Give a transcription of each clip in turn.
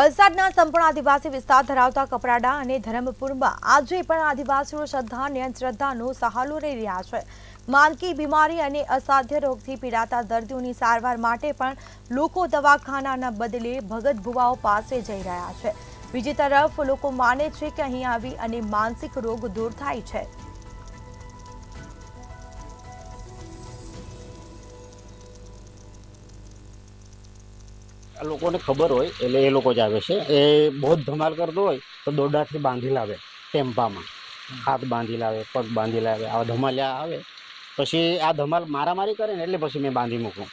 વલસાડના સંપૂર્ણ આદિવાસી વિસ્તાર ધરાવતા કપરાડા અને ધરમપુરમાં આજે પણ આદિવાસીઓ શ્રદ્ધાને અંધશ્રદ્ધાનો સહારો લઈ રહ્યા છે। માનકી બીમારી અને અસાધ્ય રોગથી પીડાતા દર્દીઓની સારવાર માટે પણ લોકો દવાખાનાના બદલે ભગત ભુવાઓ પાસે જઈ રહ્યા છે। બીજી તરફ લોકો માને છે કે અહીં આવી અને માનસિક રોગ દૂર થાય છે। લોકોને ખબર હોય એટલે એ લોકો જ આવે છે। એ બહુ જ ધમાલ કરતો હોય તો દોરડાથી બાંધી લાવે, ટેમ્પામાં હાથ બાંધી લાવે, પગ બાંધી લાવે। આવા ધમાલિયા આવે પછી આ ધમાલ મારામારી કરે ને એટલે પછી મેં બાંધી મૂકું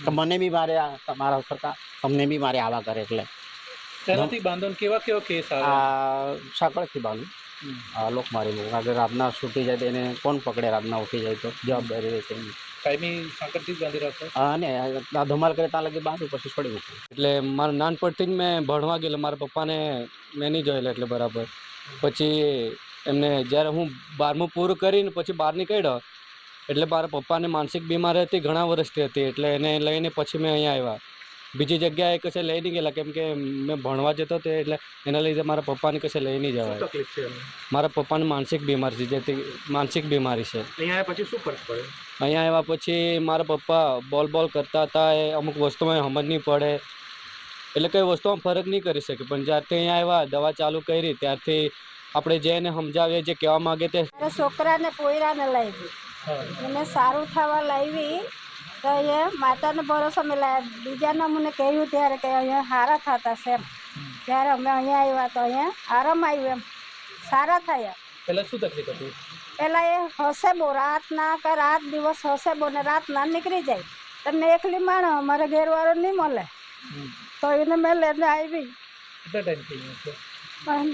તો મને બી મારે મારા કરતા તમને બી મારે આવા કરે એટલે શેનાથી બાંધો ને કેવા કેવા કેસ આવે? આ સાંકળથી બાંધું, આ લોક મારી મૂકું। આગળ રાતના છૂટી જાય તો એને કોણ પકડે? રાતના ઉઠી જાય તો જવાબદારી રહેશે એની। કાયમી સાંકળથી જ બાંધી રાખો? અને આ ધમાલ કરે ત્યાં લગી બાંધું પછી છોડી મૂકું। એટલે મારા નાનપણથી જ મેં ભણવા ગયેલો, મારા પપ્પાને મેં નહીં જોયેલા એટલે બરાબર। પછી એમને જ્યારે હું 12મું પૂરું કરીને પછી બહાર નીકળ્યો એટલે મારા પપ્પાને માનસિક બીમારી હતી, ઘણા વર્ષથી હતી, એટલે એને લઈને પછી મેં અહીંયા આવ્યા। બીજી જગ્યાએ કશે લઈ નહીં ગયેલા કેમ કે મેં ભણવા જતો હતો એટલે એના લીધે મારા પપ્પાને કશે લઈ નહીં શું જવાય। તકલીફ છે એમને? મારા પપ્પાને માનસિક બીમારી છે, જેથી માનસિક બીમારી છે। અહીંયા આવ્યા પછી શું ફરક પડ્યો? અહીંયા આવ્યા પછી મારા પપ્પા બોલ કરતા હતા, એ અમુક વસ્તુમાં સમજ નહીં પડે એટલે કઈ વસ્તુમાં ફરક નહીં કરી શકે। પણ જ્યારથી અહીંયા આવ્યા, દવા ચાલુ કરી ત્યારથી આપણે જે એને સમજાવીએ, જે કહેવા માગે તે છોકરાને પોયરાને લાવી એને સારું થવા લાવી તો એ માતાને ભરોસો મેં લાવ્યા। બીજાને મને કહ્યું ત્યારે કે અહીંયા સારા થતા છે એમ, ત્યારે અમે અહીંયા આવ્યા તો અહીંયા આરામ આવ્યો, એમ સારા થયા। પહેલા શું તકલીફ હતી? પહેલાં એ હસે બહુ રાતના કે રાત દિવસ હસે બહુ ને રાતના નીકળી જાય તો મેં એકલી માણો, અમારે ઘેરવાળો નહીં મળે તો એને મેં લઈને આવી। કેટલા ટાઈમ થઈ ગયો છે?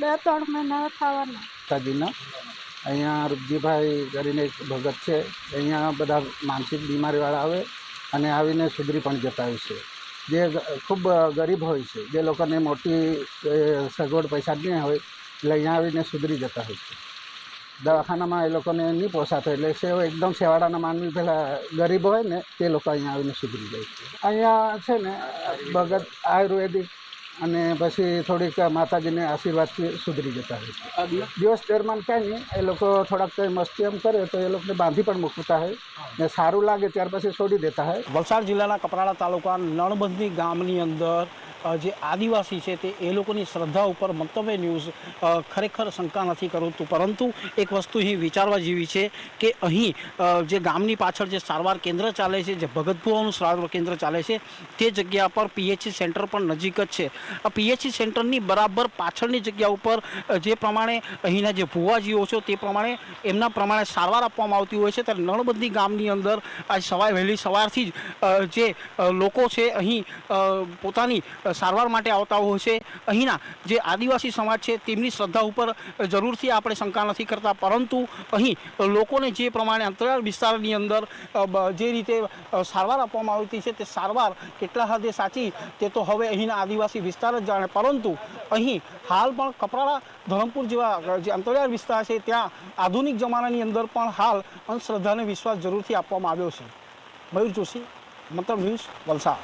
2-3 મહિના થવાના। તાજીના અહીંયા રૂપજીભાઈ કરીને એક ભગત છે, અહીંયા બધા માનસિક બીમારીવાળા આવે અને આવીને સુધરી પણ જતા હોય છે। જે ખૂબ ગરીબ હોય છે, જે લોકોને મોટી સગવડ પૈસા જ નહીં હોય એટલે અહીંયા આવીને સુધરી જતા હોય છે। દવાખાનામાં એ લોકોને નહીં પોસાતો એટલે એકદમ છેવાડાના માનવી પહેલાં ગરીબ હોય ને તે લોકો અહીંયા આવીને સુધરી જાય છે। અહીંયા છે ને ભગત આયુર્વેદિક અને પછી થોડીક માતાજીને આશીર્વાદથી સુધરી જતા હોય છે। દિવસ દરમિયાન કાંઈ નહીં, એ લોકો થોડાક કંઈ મસ્તી એમ કરે તો એ લોકોને બાંધી પણ મૂકતા હોય ને સારું લાગે ત્યાર પછી છોડી દેતા હોય। વલસાડ જિલ્લાના કપરાડા તાલુકા નણબંધી ગામની અંદર જે આદિવાસી છે તે એ લોકોની શ્રદ્ધા ઉપર મંતવ્ય ન્યૂઝ ખરેખર શંકા નથી કરતું, પરંતુ એક વસ્તુ અહીં વિચારવા જેવી છે કે અહીં જે ગામની પાછળ જે સારવાર કેન્દ્ર ચાલે છે, જે ભગત ભુવાનું સારવાર કેન્દ્ર ચાલે છે, તે જગ્યા પર પીએચસી સેન્ટર પણ નજીક જ છે। આ પીએચસી સેન્ટરની બરાબર પાછળની જગ્યા ઉપર જે પ્રમાણે અહીંના જે ભુવાજીઓ છે તે પ્રમાણે એમના પ્રમાણે સારવાર આપવામાં આવતી હોય છે। ત્યારે નણબંધી ગામની અંદર આજ વહેલી સવારથી જ જે લોકો છે અહીં પોતાની સારવાર માટે આવતા હોય છે। અહીંના જે આદિવાસી સમાજ છે તેમની શ્રદ્ધા ઉપર જરૂરથી આપણે શંકા નથી કરતા, પરંતુ અહીં લોકોને જે પ્રમાણે અંતરિયાળ વિસ્તારની અંદર જે રીતે સારવાર આપવામાં આવતી છે તે સારવાર કેટલા હદે સાચી તે તો હવે અહીંના આદિવાસી વિસ્તાર જ જાણે, પરંતુ અહીં હાલ પણ કપરાડા ધરમપુર જેવા જે અંતરિયાળ વિસ્તાર છે ત્યાં આધુનિક જમાનાની અંદર પણ હાલ અંધશ્રદ્ધાને વિશ્વાસ જરૂરથી આપવામાં આવ્યો છે। મયુર જોશી, મંતવ્ય ન્યૂઝ, વલસાડ।